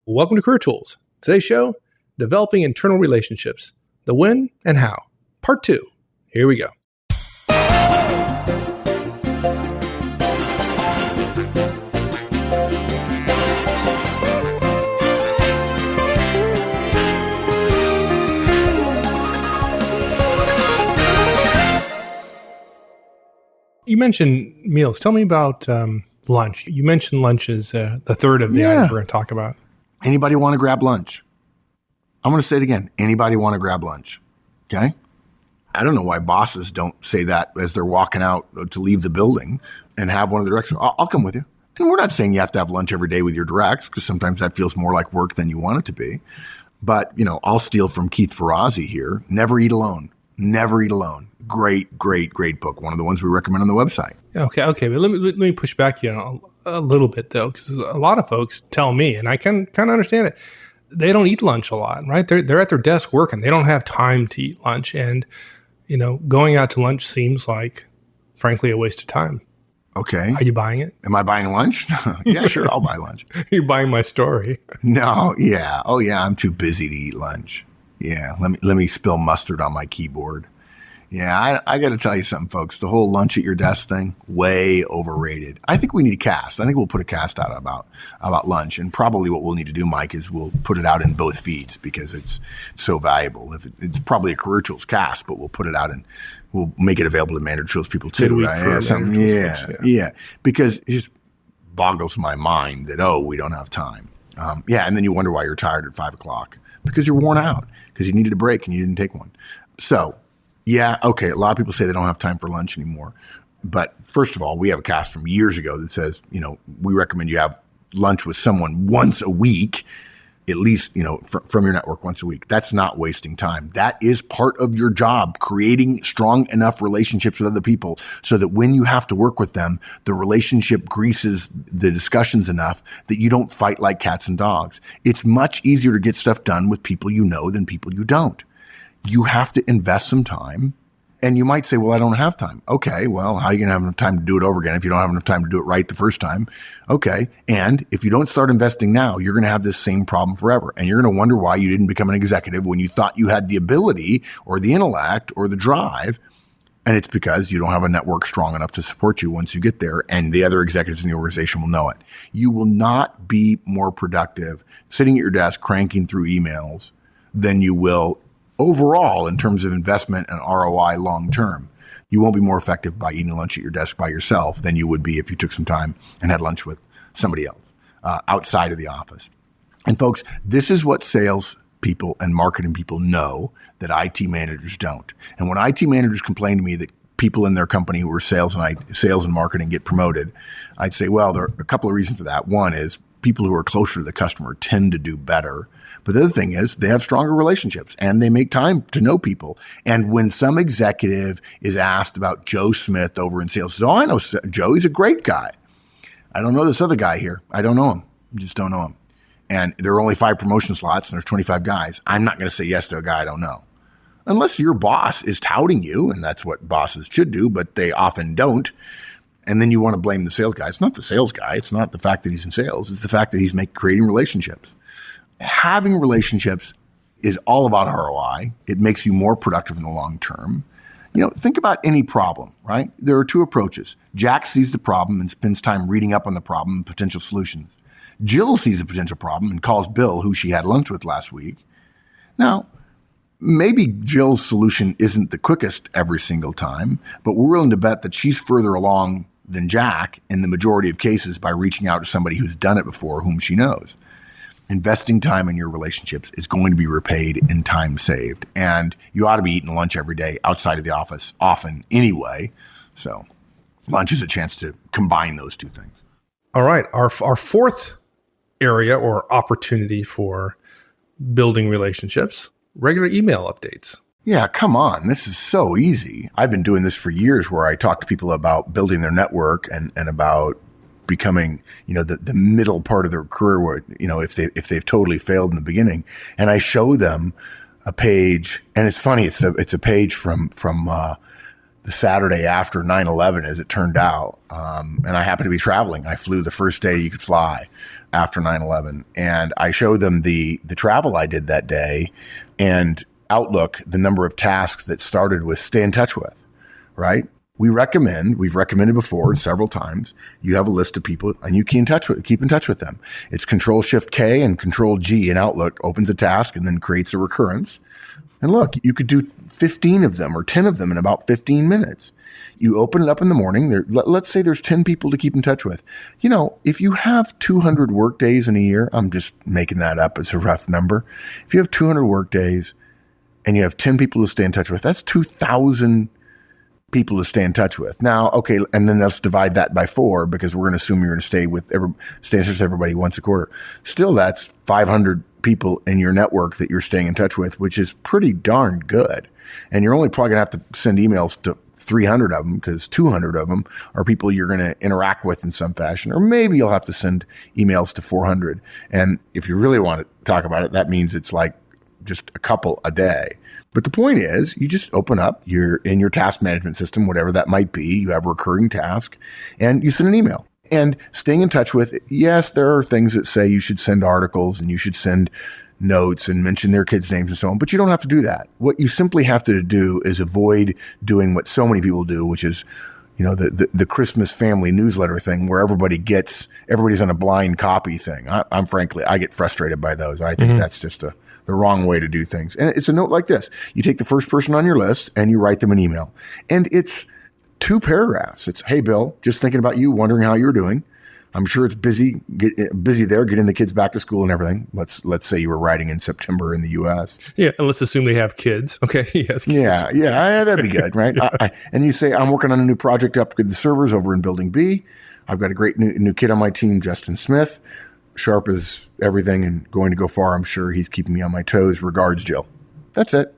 Welcome to Career Tools. Today's show, Developing Internal Relationships, the When and How, Part 2. Here we go. You mentioned meals. Tell me about lunch. You mentioned lunch is the third of the items we're going to talk about. Anybody want to grab lunch? I'm going to say it again. Anybody want to grab lunch? Okay. I don't know why bosses don't say that as they're walking out to leave the building and have one of the directs. I'll come with you. And we're not saying you have to have lunch every day with your directs, because sometimes that feels more like work than you want it to be. But, I'll steal from Keith Ferrazzi here. Never Eat Alone. Never Eat Alone. Great, great, great book. One of the ones we recommend on the website. Okay. But let me push back here a little bit, though, because a lot of folks tell me, and I can kind of understand it, they don't eat lunch a lot, right? They're at their desk working. They don't have time to eat lunch. And, going out to lunch seems like, frankly, a waste of time. Okay. Are you buying it? Am I buying lunch? Yeah, sure. I'll buy lunch. You're buying my story. No. Yeah. Oh, yeah. I'm too busy to eat lunch. Yeah. Let me spill mustard on my keyboard. Yeah, I got to tell you something, folks. The whole lunch at your desk thing, way overrated. I think we need a cast. I think we'll put a cast out about lunch. And probably what we'll need to do, Mike, is we'll put it out in both feeds because it's so valuable. It's probably a Career Tools cast, but we'll put it out and we'll make it available to Manager Tools people too. Yeah, because it just boggles my mind that, we don't have time. And then you wonder why you're tired at 5 o'clock because you're worn out because you needed a break and you didn't take one. So, yeah, okay, a lot of people say they don't have time for lunch anymore. But first of all, we have a cast from years ago that says, we recommend you have lunch with someone once a week, at least, from your network once a week. That's not wasting time. That is part of your job, creating strong enough relationships with other people so that when you have to work with them, the relationship greases the discussions enough that you don't fight like cats and dogs. It's much easier to get stuff done with people you know than people you don't. You have to invest some time, and you might say, well, I don't have time. Okay, well, how are you going to have enough time to do it over again if you don't have enough time to do it right the first time? Okay, and if you don't start investing now, you're going to have this same problem forever, and you're going to wonder why you didn't become an executive when you thought you had the ability or the intellect or the drive, and it's because you don't have a network strong enough to support you once you get there, and the other executives in the organization will know it. You will not be more productive sitting at your desk cranking through emails than you will overall, in terms of investment and ROI long term. You won't be more effective by eating lunch at your desk by yourself than you would be if you took some time and had lunch with somebody else outside of the office. And folks, this is what sales people and marketing people know that IT managers don't. And when IT managers complain to me that people in their company who are sales and marketing get promoted, I'd say, well, there are a couple of reasons for that. One is people who are closer to the customer tend to do better. But the other thing is they have stronger relationships and they make time to know people. And when some executive is asked about Joe Smith over in sales, says, I know Joe, he's a great guy. I don't know this other guy here. I don't know him. I just don't know him. And there are only 5 promotion slots and there's 25 guys. I'm not going to say yes to a guy I don't know. Unless your boss is touting you, and that's what bosses should do, but they often don't. And then you want to blame the sales guy. It's not the sales guy. It's not the fact that he's in sales. It's the fact that he's creating relationships. Having relationships is all about ROI. It makes you more productive in the long term. Think about any problem, right? There are 2 approaches. Jack sees the problem and spends time reading up on the problem and potential solutions. Jill sees a potential problem and calls Bill, who she had lunch with last week. Now, maybe Jill's solution isn't the quickest every single time, but we're willing to bet that she's further along than Jack in the majority of cases by reaching out to somebody who's done it before, whom she knows. Investing time in your relationships is going to be repaid in time saved. And you ought to be eating lunch every day outside of the office, often anyway. So lunch is a chance to combine those 2 things. All right. Our fourth area or opportunity for building relationships, regular email updates. Yeah, come on. This is so easy. I've been doing this for years where I talk to people about building their network and about becoming, the middle part of their career where, if they've totally failed in the beginning. And I show them a page, and it's funny. It's a page from the the Saturday after 9/11, as it turned out. And I happened to be traveling. I flew the first day you could fly after 9/11. And I showed them the travel I did that day and Outlook, the number of tasks that started with stay in touch with, right? We've recommended before several times, you have a list of people and you keep in touch with them. It's Control-Shift-K and Control-G in Outlook opens a task and then creates a recurrence. And look, you could do 15 of them or 10 of them in about 15 minutes. You open it up in the morning. Let's say there's 10 people to keep in touch with. If you have 200 work days in a year, I'm just making that up as a rough number. If you have 200 work days and you have 10 people to stay in touch with, that's 2,000 people to stay in touch with. Now, okay, and then let's divide that by 4 because we're going to assume you're going to stay in touch with everybody once a quarter. Still, that's 500 people in your network that you're staying in touch with, which is pretty darn good. And you're only probably going to have to send emails to 300 of them because 200 of them are people you're going to interact with in some fashion. Or maybe you'll have to send emails to 400. And if you really want to talk about it, that means it's like just a couple a day. But the point is, you just open up in your task management system, whatever that might be. You have a recurring task and you send an email. And staying in touch with, yes, there are things that say you should send articles and you should send notes and mention their kids' names and so on, but you don't have to do that. What you simply have to do is avoid doing what so many people do, which is, the Christmas family newsletter thing where everybody's on a blind copy thing. I get frustrated by those. I think that's just the wrong way to do things. And it's a note like this. You take the first person on your list and you write them an email. And it's 2 paragraphs. It's, hey, Bill, just thinking about you, wondering how you're doing. I'm sure it's busy there, getting the kids back to school and everything. Let's say you were writing in September in the U.S. Yeah, and let's assume they have kids. Okay, yes. Kids. Yeah, that'd be good, right? And you say, I'm working on a new project to upgrade the servers over in Building B. I've got a great new kid on my team, Justin Smith. Sharp as everything and going to go far. I'm sure he's keeping me on my toes. Regards, Jill. That's it.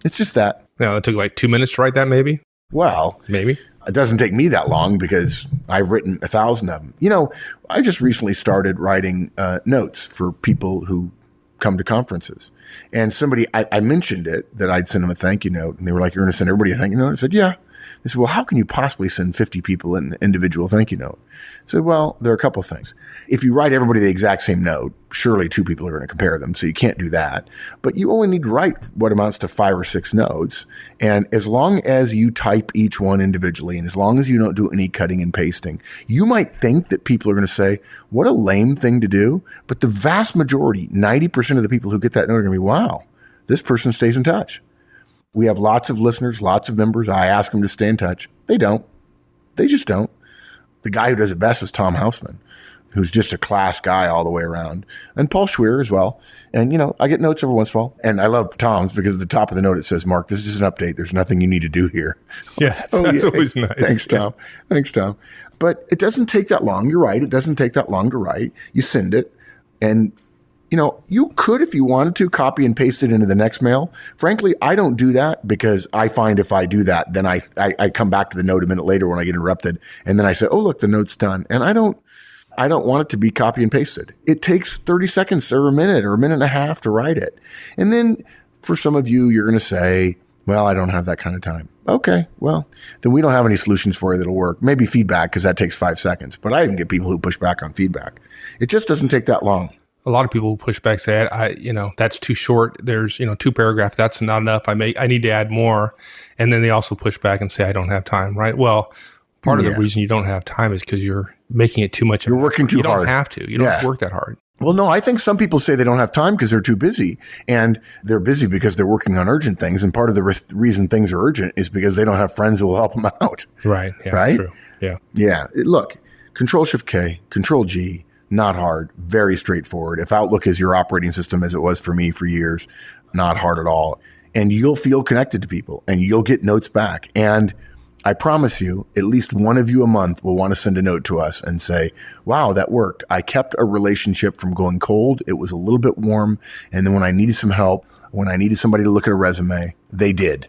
It's just that. Now, it took like 2 minutes to write that, maybe? Well, maybe. It doesn't take me that long because I've written 1,000 of them. I just recently started writing notes for people who come to conferences. And somebody, I mentioned it, that I'd send them a thank you note. And they were like, you're going to send everybody a thank you note? I said, yeah. They said, well, how can you possibly send 50 people an individual thank you note? I said, well, there are a couple of things. If you write everybody the exact same note, surely 2 people are going to compare them. So you can't do that. But you only need to write what amounts to 5 or 6 notes. And as long as you type each one individually, and as long as you don't do any cutting and pasting, you might think that people are going to say, what a lame thing to do. But the vast majority, 90% of the people who get that note are going to be, wow, this person stays in touch. We have lots of listeners, lots of members. I ask them to stay in touch. They don't. They just don't. The guy who does it best is Tom Hausman, who's just a class guy all the way around. And Paul Schweer as well. And, I get notes every once in a while. And I love Tom's because at the top of the note it says, Mark, this is an update. There's nothing you need to do here. Yeah, that's always nice. Thanks, Tom. Yeah. Thanks, Tom. But it doesn't take that long. You're right. It doesn't take that long to write. You send it. And you could, if you wanted to, copy and paste it into the next mail. Frankly, I don't do that because I find if I do that, then I come back to the note a minute later when I get interrupted. And then I say, oh, look, the note's done. And I don't want it to be copy and pasted. It takes 30 seconds or a minute and a half to write it. And then for some of you, you're going to say, well, I don't have that kind of time. Okay, well, then we don't have any solutions for you that'll work. Maybe feedback because that takes 5 seconds. But I even get people who push back on feedback. It just doesn't take that long. A lot of people push back, say, that's too short. There's, 2 paragraphs. That's not enough. I need to add more. And then they also push back and say, I don't have time, right? Well, part of the reason you don't have time is because you're making it too much. You're working too hard. You don't have to. You don't have to work that hard. Well, no, I think some people say they don't have time because they're too busy. And they're busy because they're working on urgent things. And part of the reason things are urgent is because they don't have friends who will help them out. Right. Yeah, right? True. Yeah. Yeah. Look, Control-Shift-K, Control-G, not hard, very straightforward. If Outlook is your operating system, as it was for me for years, not hard at all. And you'll feel connected to people and you'll get notes back. And I promise you, at least one of you a month will want to send a note to us and say, wow, that worked. I kept a relationship from going cold. It was a little bit warm. And then when I needed some help, when I needed somebody to look at a resume, they did.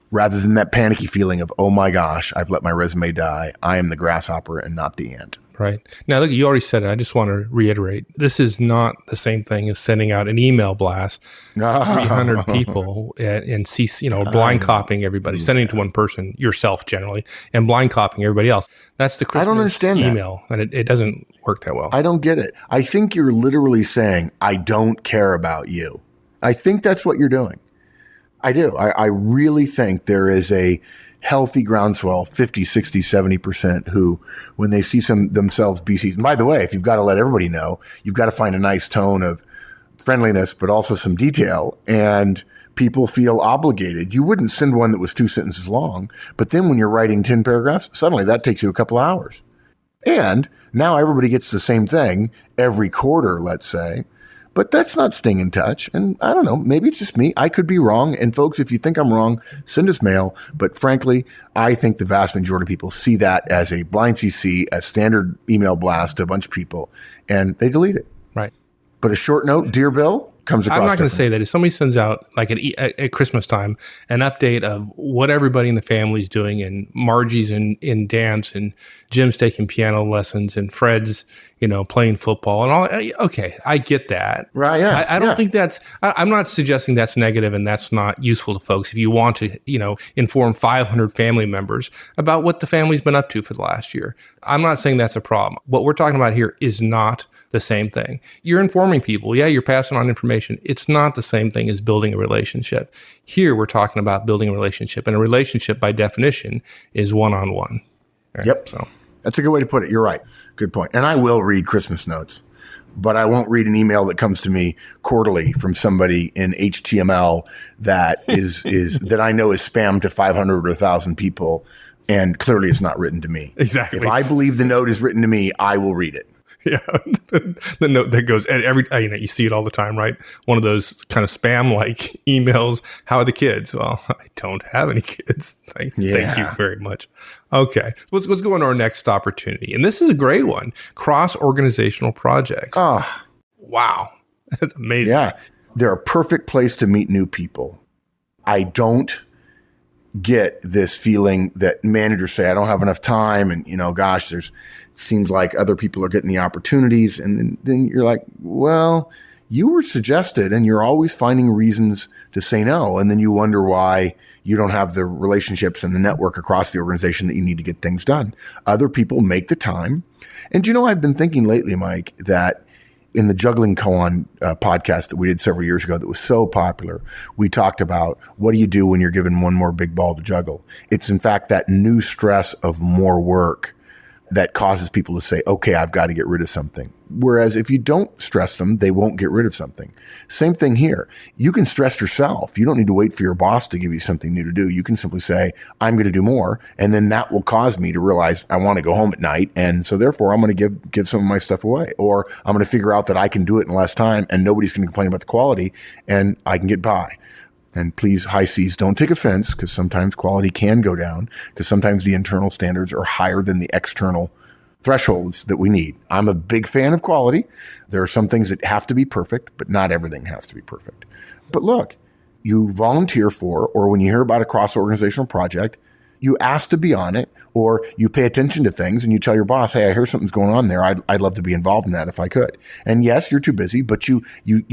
Rather than that panicky feeling of, oh my gosh, I've let my resume die. I am the grasshopper and not the ant. Right. Now, look, you already said it. I just want to reiterate. This is not the same thing as sending out an email blast, 300 people and CC, blind copying everybody, sending it to one person, yourself generally, and blind copying everybody else. That's the Christmas I don't understand email, and it doesn't work that well. I don't get it. I think you're literally saying, I don't care about you. I think that's what you're doing. I do. I really think there is a healthy groundswell, 50, 60, 70%, who, when they see themselves be seasoned. By the way, if you've got to let everybody know, you've got to find a nice tone of friendliness, but also some detail, and people feel obligated. You wouldn't send one that was 2 sentences long, but then when you're writing 10 paragraphs, suddenly that takes you a couple of hours. And now everybody gets the same thing every quarter, let's say. But that's not staying in touch. And I don't know, maybe it's just me. I could be wrong. And folks, if you think I'm wrong, send us mail. But frankly, I think the vast majority of people see that as a blind CC, a standard email blast to a bunch of people, and they delete it. Right. But a short note, Dear Bill, comes across. I'm not going to say that. If somebody sends out, like at Christmas time, an update of what everybody in the family is doing, and Margie's in dance, and Jim's taking piano lessons, and Fred's, playing football and all. Okay, I get that. Right, yeah. I don't think that's, I'm not suggesting that's negative and that's not useful to folks. If you want to, inform 500 family members about what the family's been up to for the last year, I'm not saying that's a problem. What we're talking about here is not the same thing. You're informing people. Yeah, you're passing on information. It's not the same thing as building a relationship. Here, we're talking about building a relationship, and a relationship by definition is one-on-one. Right? Yep. So that's a good way to put it. You're right. Good point. And I will read Christmas notes, but I won't read an email that comes to me quarterly from somebody in HTML that is that I know is spam to 500 or 1,000 people, and clearly it's not written to me. Exactly. If I believe the note is written to me, I will read it. Yeah, the note that goes, and you see it all the time, right? One of those kind of spam-like emails. How are the kids? Well, I don't have any kids. Thank you very much. Okay, let's go on to our next opportunity, and this is a great one: cross-organizational projects. Oh, wow, that's amazing. Yeah, they're a perfect place to meet new people. I don't get this feeling that managers say, I don't have enough time. And, seems like other people are getting the opportunities. And then you're like, well, you were suggested, and you're always finding reasons to say no. And then you wonder why you don't have the relationships and the network across the organization that you need to get things done. Other people make the time. And I've been thinking lately, Mike, that in the Juggling Koan podcast that we did several years ago that was so popular, we talked about what do you do when you're given one more big ball to juggle? It's in fact that new stress of more work that causes people to say, okay, I've got to get rid of something. Whereas if you don't stress them, they won't get rid of something. Same thing here. You can stress yourself. You don't need to wait for your boss to give you something new to do. You can simply say, I'm going to do more. And then that will cause me to realize I want to go home at night. And so therefore I'm going to give some of my stuff away, or I'm going to figure out that I can do it in less time and nobody's going to complain about the quality and I can get by. And please, high C's, don't take offense, because sometimes quality can go down, because sometimes the internal standards are higher than the external thresholds that we need. I'm a big fan of quality. There are some things that have to be perfect, but not everything has to be perfect. But look, you volunteer for, or when you hear about a cross-organizational project, you ask to be on it, or you pay attention to things and you tell your boss, hey, I hear something's going on there. I'd love to be involved in that if I could. And yes, you're too busy, but you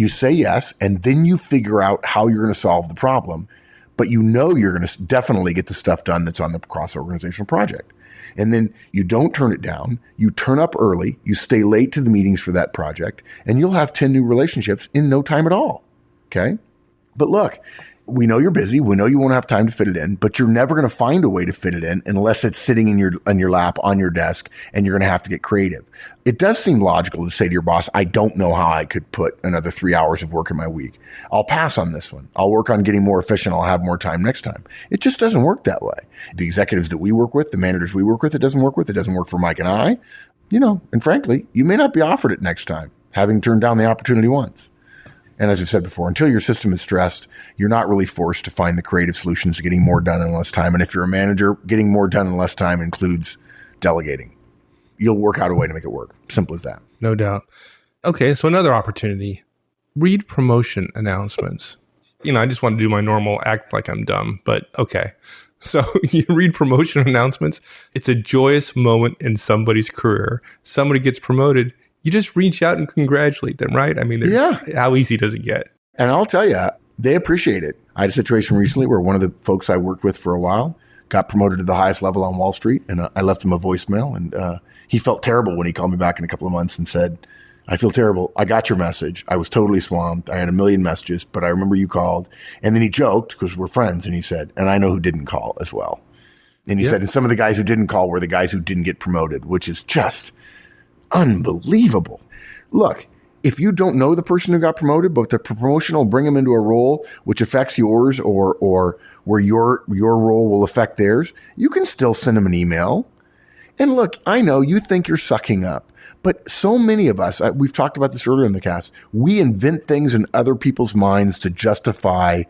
say yes, and then you figure out how you're going to solve the problem. But you're going to definitely get the stuff done that's on the cross-organizational project. And then you don't turn it down. You turn up early. You stay late to the meetings for that project, and you'll have 10 new relationships in no time at all. Okay? But look, we know you're busy. We know you won't have time to fit it in, but you're never going to find a way to fit it in unless it's sitting in your lap on your desk, and you're going to have to get creative. It does seem logical to say to your boss, I don't know how I could put another 3 hours of work in my week. I'll pass on this one. I'll work on getting more efficient. I'll have more time next time. It just doesn't work that way. The executives that we work with, the managers we work with, it doesn't work with. It doesn't work for Mike and I. And frankly, you may not be offered it next time, having turned down the opportunity once. And as I said before, until your system is stressed, you're not really forced to find the creative solutions to getting more done in less time. And if you're a manager, getting more done in less time includes delegating. You'll work out a way to make it work. Simple as that. No doubt. Okay, so another opportunity. Read promotion announcements. I just want to do my normal act like I'm dumb, but okay. So you read promotion announcements. It's a joyous moment in somebody's career. Somebody gets promoted. You just reach out and congratulate them, right? I mean, how easy does it get? And I'll tell you, they appreciate it. I had a situation recently where one of the folks I worked with for a while got promoted to the highest level on Wall Street, and I left him a voicemail, and he felt terrible when he called me back in a couple of months and said, I feel terrible. I got your message. I was totally swamped. I had a million messages, but I remember you called. And then he joked because we're friends. And he said, and I know who didn't call as well. And he said, and some of the guys who didn't call were the guys who didn't get promoted, which is just unbelievable. Look, if you don't know the person who got promoted, but the promotion will bring them into a role which affects yours or where your role will affect theirs, you can still send them an email. And look, I know you think you're sucking up. But so many of us, we've talked about this earlier in the cast, we invent things in other people's minds to justify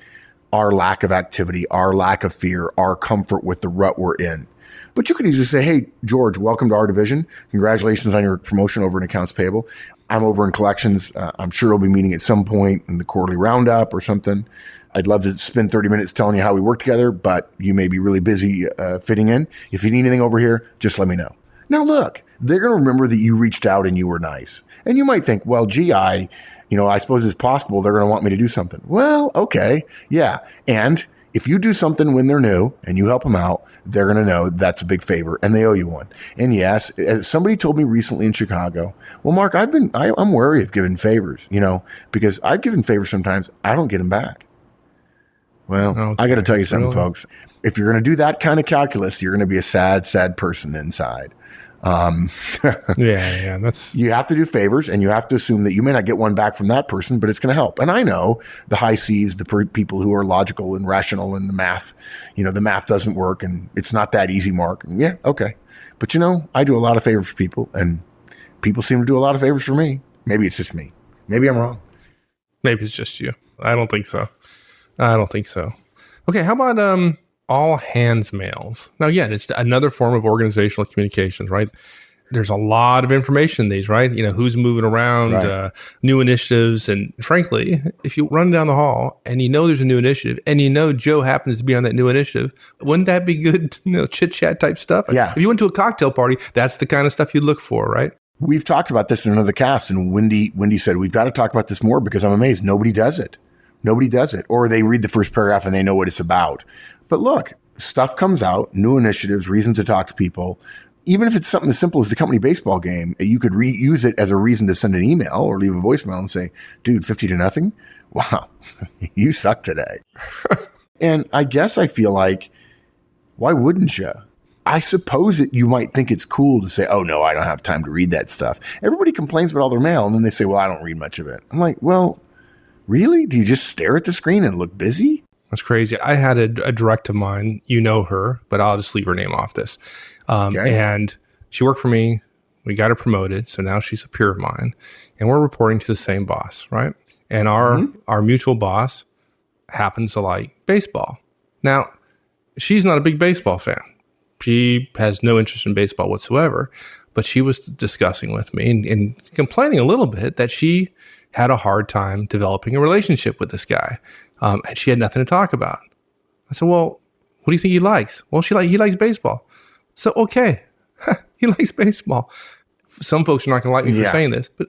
our lack of activity, our lack of fear, our comfort with the rut we're in. But you could easily say, hey, George, welcome to our division. Congratulations on your promotion over in accounts payable. I'm over in collections. I'm sure we'll be meeting at some point in the quarterly roundup or something. I'd love to spend 30 minutes telling you how we work together, but you may be really busy fitting in. If you need anything over here, just let me know. Now, look, they're going to remember that you reached out and you were nice. And you might think, well, gee, I suppose it's possible they're going to want me to do something. Well, okay. Yeah. And if you do something when they're new and you help them out, they're going to know that's a big favor and they owe you one. And yes, as somebody told me recently in Chicago, well, Mark, I'm wary of giving favors, because I've given favors sometimes. I don't get them back. Well, okay. I got to tell you something, folks. If you're going to do that kind of calculus, you're going to be a sad, sad person inside. That's you have to do favors and you have to assume that you may not get one back from that person, but it's going to help. And I know the high C's, the people who are logical and rational and the math doesn't work and it's not that easy, Mark. And yeah. Okay. But I do a lot of favors for people and people seem to do a lot of favors for me. Maybe it's just me. Maybe I'm wrong. Maybe it's just you. I don't think so. Okay. How about, all hands mails. Now, again, it's another form of organizational communications, right? There's a lot of information in these, right? Who's moving around, right. New initiatives. And frankly, if you run down the hall and there's a new initiative and Joe happens to be on that new initiative, wouldn't that be good, chit chat type stuff? Yeah. If you went to a cocktail party, that's the kind of stuff you'd look for, right? We've talked about this in another cast and Wendy said, we've got to talk about this more because I'm amazed. Nobody does it. Or they read the first paragraph and they know what it's about. But look, stuff comes out, new initiatives, reasons to talk to people. Even if it's something as simple as the company baseball game, you could use it as a reason to send an email or leave a voicemail and say, dude, 50-0. Wow, you suck today. And I guess I feel like, why wouldn't you? I suppose you might think it's cool to say, oh, no, I don't have time to read that stuff. Everybody complains about all their mail, and then they say, well, I don't read much of it. I'm like, well, really? Do you just stare at the screen and look busy? That's crazy. I had a direct of mine, her, but I'll just leave her name off this. Okay. And she worked for me. We got her promoted. So now she's a peer of mine and we're reporting to the same boss, right? And our mutual boss happens to like baseball. Now, she's not a big baseball fan. She has no interest in baseball whatsoever, but she was discussing with me and complaining a little bit that she had a hard time developing a relationship with this guy. And she had nothing to talk about. I said, well, what do you think he likes? Well, he likes baseball. So, okay, he likes baseball. Some folks are not going to like me for saying this, but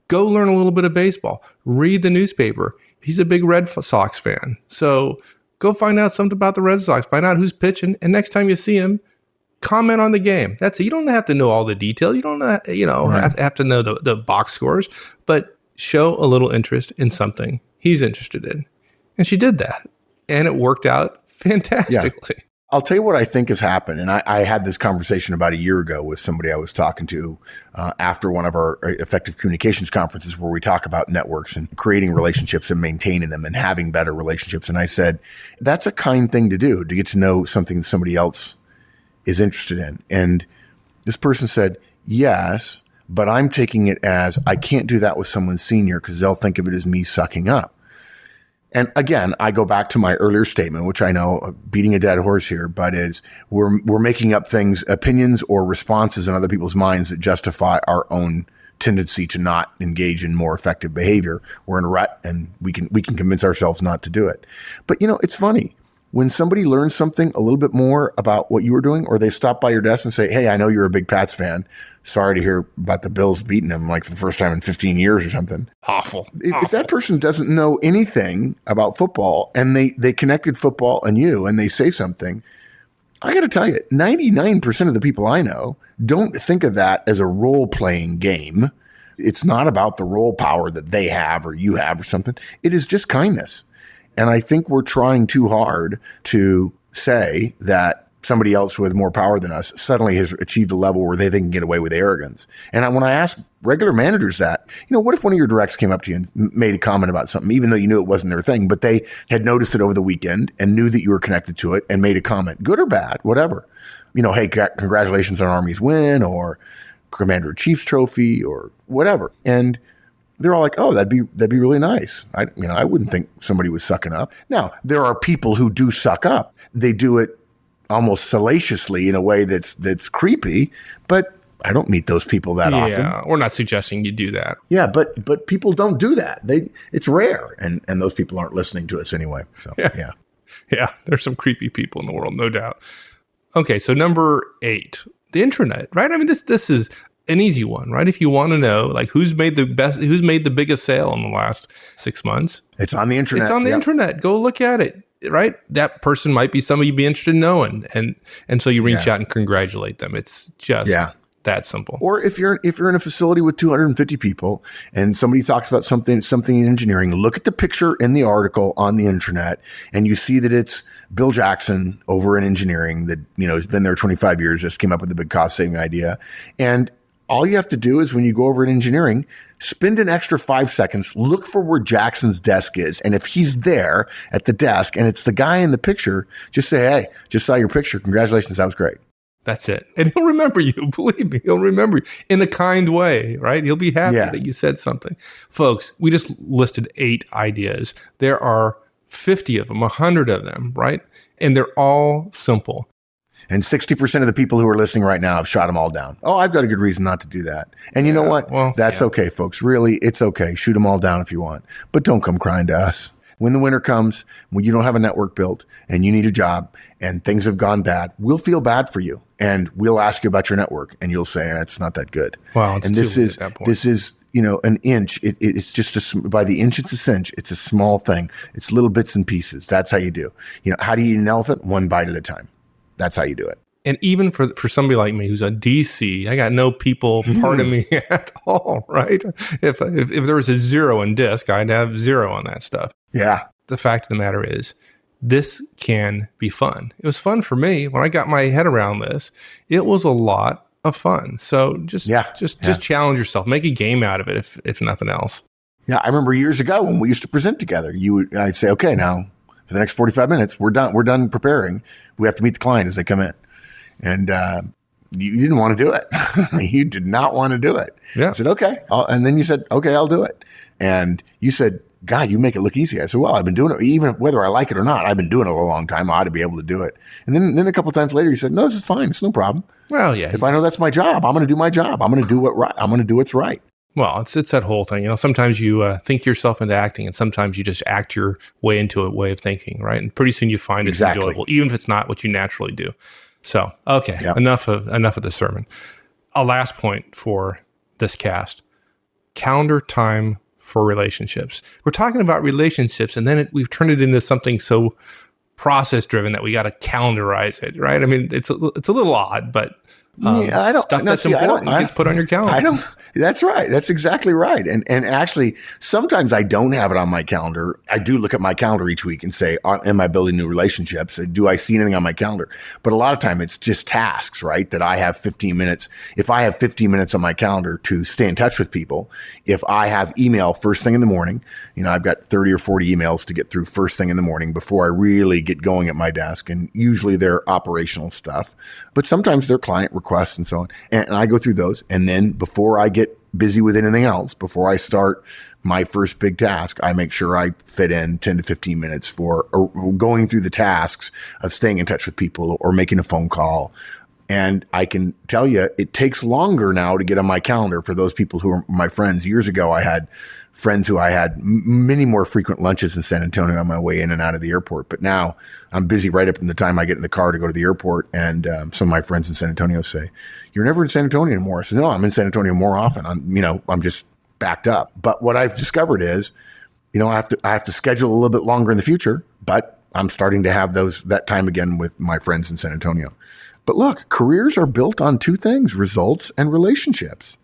go learn a little bit of baseball. Read the newspaper. He's a big Red Sox fan. So go find out something about the Red Sox. Find out who's pitching. And next time you see him, comment on the game. That's it. You don't have to know all the detail. You don't have to know the box scores, but show a little interest in something he's interested in. And she did that. And it worked out fantastically. Yeah. I'll tell you what I think has happened. And I had this conversation about a year ago with somebody I was talking to after one of our effective communications conferences where we talk about networks and creating relationships and maintaining them and having better relationships. And I said, that's a kind thing to do, to get to know something that somebody else is interested in. And this person said, yes, but I'm taking it as I can't do that with someone senior because they'll think of it as me sucking up. And again, I go back to my earlier statement, which I know beating a dead horse here, but is we're making up things, opinions or responses in other people's minds that justify our own tendency to not engage in more effective behavior. We're in a rut and we can convince ourselves not to do it. But it's funny. when somebody learns something a little bit more about what you were doing, or they stop by your desk and say, hey, I know you're a big Pats fan. Sorry to hear about the Bills beating them like for the first time in 15 years or something. Awful. If that person doesn't know anything about football and they connected football and you and they say something, I got to tell you, 99% of the people I know don't think of that as a role-playing game. It's not about the role power that they have or you have or something. It is just kindness. And I think we're trying too hard to say that somebody else with more power than us suddenly has achieved a level where they can get away with arrogance. And when I ask regular managers that, what if one of your directs came up to you and made a comment about something, even though you knew it wasn't their thing, but they had noticed it over the weekend and knew that you were connected to it and made a comment, good or bad, whatever. Hey, congratulations on Army's win, or Commander-in-Chief's trophy, or whatever. And they're all like, oh, that'd be really nice. I wouldn't think somebody was sucking up. Now, there are people who do suck up. They do it almost salaciously in a way that's creepy, but I don't meet those people that often. Yeah, we're not suggesting you do that. Yeah, but people don't do that. It's rare, and those people aren't listening to us anyway. So yeah. Yeah, there's some creepy people in the world, no doubt. Okay, so number 8, the intranet, right? I mean, this is an easy one, right? If you want to know, like, who's made the biggest sale in the last 6 months, it's on the internet. It's on the intranet. Go look at it, right? That person might be somebody you'd be interested in knowing, and so you reach out and congratulate them. It's just that simple. Or if you're in a facility with 250 people and somebody talks about something in engineering, look at the picture in the article on the intranet, and you see that it's Bill Jackson over in engineering that has been there 25 years, just came up with a big cost saving idea, and all you have to do is when you go over in engineering, spend an extra 5 seconds, look for where Jackson's desk is. And if he's there at the desk and it's the guy in the picture, just say, hey, just saw your picture. Congratulations. That was great. That's it. And he'll remember you. Believe me, he'll remember you in a kind way, right? He'll be happy that you said something. Folks, we just listed 8 ideas. There are 50 of them, 100 of them, right? And they're all simple. And 60% of the people who are listening right now have shot them all down. Oh, I've got a good reason not to do that. And you know what? Well, that's okay, folks. Really, it's okay. Shoot them all down if you want. But don't come crying to us. When the winter comes, when you don't have a network built and you need a job and things have gone bad, we'll feel bad for you. And we'll ask you about your network and you'll say, it's not that good. Well, it's this is an inch. It's just by the inch, it's a cinch. It's a small thing. It's little bits and pieces. That's how you do. How do you eat an elephant? One bite at a time. That's how you do it. And even for somebody like me who's a DC, I got no people part of me at all, right? If there was a 0 in disk, I'd have 0 on that stuff. Yeah. The fact of the matter is, this can be fun. It was fun for me when I got my head around this. It was a lot of fun. So just challenge yourself, make a game out of it, if nothing else. Yeah, I remember years ago when we used to present together. I'd say, okay, now for the next 45 minutes, we're done preparing. We have to meet the client as they come in. And you didn't want to do it. You did not want to do it. Yeah. I said, okay. And then you said, okay, I'll do it. And you said, God, you make it look easy. I said, well, I've been doing it. Even whether I like it or not, I've been doing it a long time. I ought to be able to do it. And then a couple of times later, you said, no, this is fine. It's no problem. Well, yeah. If I know that's my job, I'm going to do my job. I'm going to do I'm going to do what's right. Well, it's that whole thing. Sometimes you think yourself into acting, and sometimes you just act your way into a way of thinking, right? And pretty soon you find it's enjoyable, even if it's not what you naturally do. So, okay, enough of the sermon. A last point for this cast: calendar time for relationships. We're talking about relationships, and then we've turned it into something so process driven that we got to calendarize it, right? I mean, it's a little odd, but stuff that's important gets put on your calendar. That's right. That's exactly right. And actually, sometimes I don't have it on my calendar. I do look at my calendar each week and say, am I building new relationships? Do I see anything on my calendar? But a lot of time it's just tasks, right? That I have 15 minutes. If I have 15 minutes on my calendar to stay in touch with people, if I have email first thing in the morning, I've got 30 or 40 emails to get through first thing in the morning before I really get going at my desk. And usually they're operational stuff, but sometimes they're client requests and so on. And I go through those. And then before I get busy with anything else, before I start my first big task, I make sure I fit in 10 to 15 minutes for going through the tasks of staying in touch with people or making a phone call. And I can tell you, it takes longer now to get on my calendar for those people who are my friends. Years ago, I had friends who I had many more frequent lunches in San Antonio on my way in and out of the airport. But now I'm busy right up in the time I get in the car to go to the airport. And some of my friends in San Antonio say, "You're never in San Antonio anymore." I said, "No, I'm in San Antonio more often. I'm just backed up." But what I've discovered is, I have to schedule a little bit longer in the future, but I'm starting to have that time again with my friends in San Antonio. But look, careers are built on two things: results and relationships.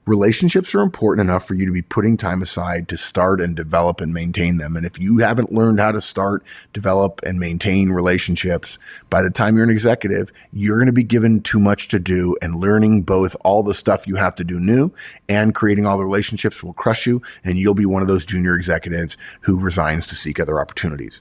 Relationships are important enough for you to be putting time aside to start and develop and maintain them. And if you haven't learned how to start, develop, and maintain relationships, by the time you're an executive, you're going to be given too much to do, and learning both all the stuff you have to do new and creating all the relationships will crush you, and you'll be one of those junior executives who resigns to seek other opportunities.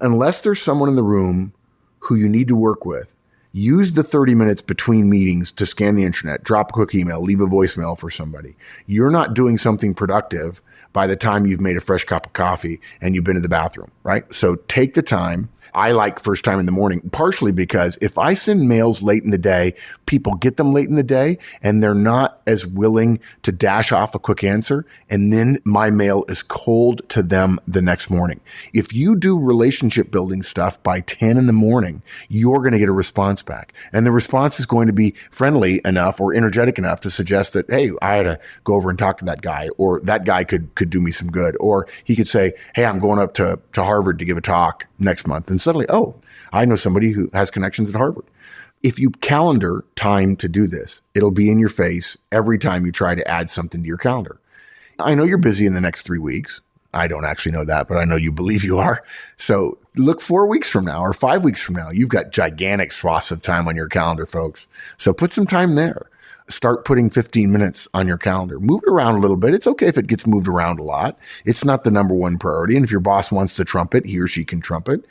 Unless there's someone in the room who you need to work with, use the 30 minutes between meetings to scan the internet, drop a quick email, leave a voicemail for somebody. You're not doing something productive by the time you've made a fresh cup of coffee and you've been to the bathroom, right? So take the time. I like first time in the morning, partially because if I send mails late in the day, people get them late in the day and they're not as willing to dash off a quick answer. And then my mail is cold to them the next morning. If you do relationship building stuff by 10 in the morning, you're going to get a response back. And the response is going to be friendly enough or energetic enough to suggest that, hey, I had to go over and talk to that guy, or that guy could do me some good. Or he could say, hey, I'm going up to Harvard to give a talk next month. And suddenly, oh, I know somebody who has connections at Harvard. If you calendar time to do this, it'll be in your face every time you try to add something to your calendar. I know you're busy in the next 3 weeks. I don't actually know that, but I know you believe you are. So look 4 weeks from now or 5 weeks from now. You've got gigantic swaths of time on your calendar, folks. So put some time there. Start putting 15 minutes on your calendar. Move it around a little bit. It's okay if it gets moved around a lot. It's not the number one priority. And if your boss wants to trumpet, he or she can trumpet.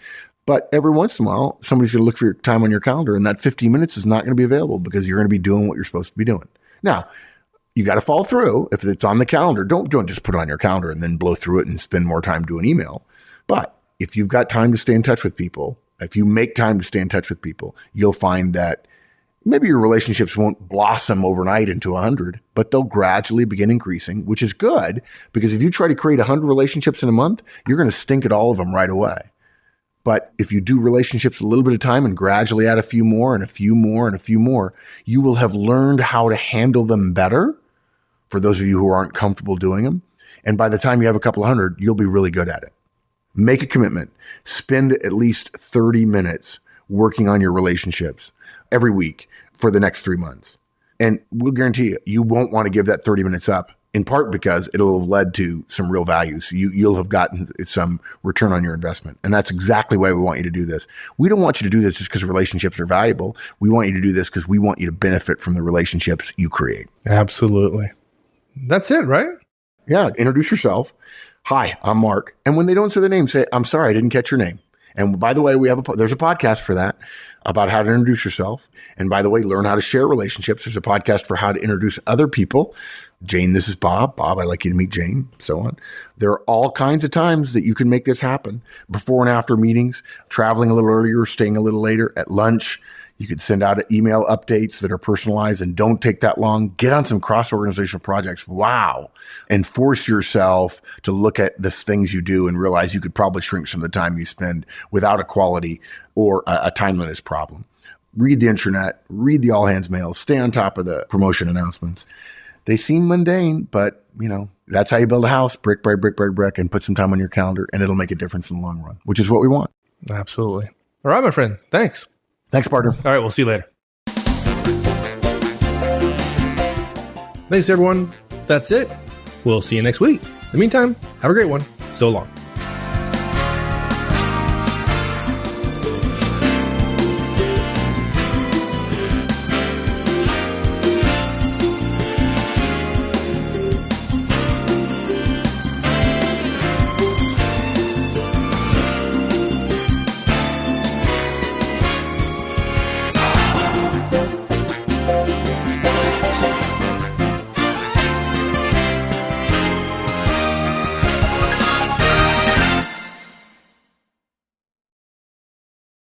But every once in a while, somebody's going to look for your time on your calendar, and that 15 minutes is not going to be available because you're going to be doing what you're supposed to be doing. Now, you got to follow through. If it's on the calendar, don't just put it on your calendar and then blow through it and spend more time doing email. But if you've got time to stay in touch with people, if you make time to stay in touch with people, you'll find that maybe your relationships won't blossom overnight into 100, but they'll gradually begin increasing, which is good because if you try to create 100 relationships in a month, you're going to stink at all of them right away. But if you do relationships a little bit of time and gradually add a few more and a few more and a few more, you will have learned how to handle them better for those of you who aren't comfortable doing them. And by the time you have a couple of hundred, you'll be really good at it. Make a commitment. Spend at least 30 minutes working on your relationships every week for the next 3 months. And we'll guarantee you won't want to give that 30 minutes up, in part because it'll have led to some real values. You'll have gotten some return on your investment. And that's exactly why we want you to do this. We don't want you to do this just because relationships are valuable. We want you to do this because we want you to benefit from the relationships you create. Absolutely. That's it, right? Yeah. Introduce yourself. Hi, I'm Mark. And when they don't say their name, say, I'm sorry, I didn't catch your name. And by the way, there's a podcast for that about how to introduce yourself. And by the way, learn how to share relationships. There's a podcast for how to introduce other people. Jane, this is Bob. Bob, I'd like you to meet Jane, so on. There are all kinds of times that you can make this happen. Before and after meetings, traveling a little earlier, staying a little later, at lunch. You could send out email updates that are personalized and don't take that long. Get on some cross-organizational projects. Wow. And force yourself to look at the things you do and realize you could probably shrink some of the time you spend without a quality or a timeliness problem. Read the intranet, read the all-hands mails, stay on top of the promotion announcements. They seem mundane, but, that's how you build a house, brick by brick by brick, and put some time on your calendar, and it'll make a difference in the long run, which is what we want. Absolutely. All right, my friend. Thanks. Thanks, partner. All right, we'll see you later. Thanks, everyone. That's it. We'll see you next week. In the meantime, have a great one. So long.